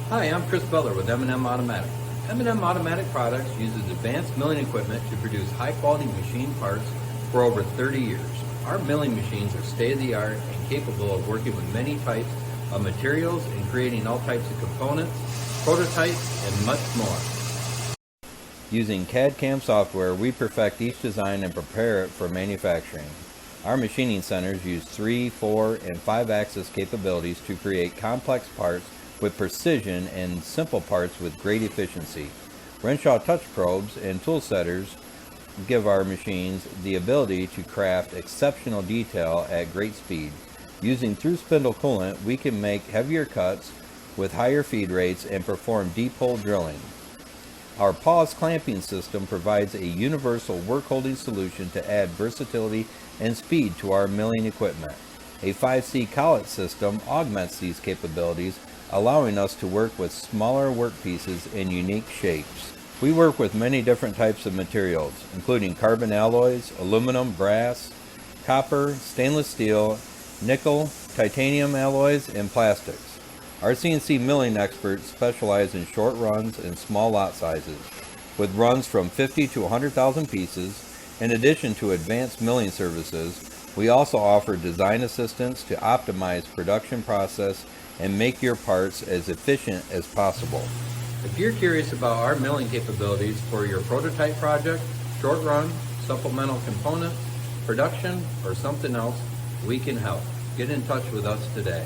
Hi, I'm Chris Butler with M&M Automatic. M&M Automatic Products uses advanced milling equipment to produce high-quality machine parts for over 30 years. Our milling machines are state-of-the-art and capable of working with many types of materials and creating all types of components, prototypes, and much more. Using CAD/CAM software, we perfect each design and prepare it for manufacturing. Our machining centers use 3, 4, and 5-axis capabilities to create complex parts with precision and simple parts with great efficiency. Renshaw touch probes and tool setters give our machines the ability to craft exceptional detail at great speed. Using through spindle coolant, we can make heavier cuts with higher feed rates and perform deep hole drilling. Our pause clamping system provides a universal work holding solution to add versatility and speed to our milling equipment. A 5C collet system augments these capabilities, allowing us to work with smaller workpieces in unique shapes. We work with many different types of materials, including carbon alloys, aluminum, brass, copper, stainless steel, nickel, titanium alloys, and plastics. Our CNC milling experts specialize in short runs and small lot sizes, with runs from 50 to 100,000 pieces. In addition to advanced milling services, we also offer design assistance to optimize production process and make your parts as efficient as possible. If you're curious about our milling capabilities for your prototype project, short run, supplemental components, production, or something else, we can help. Get in touch with us today.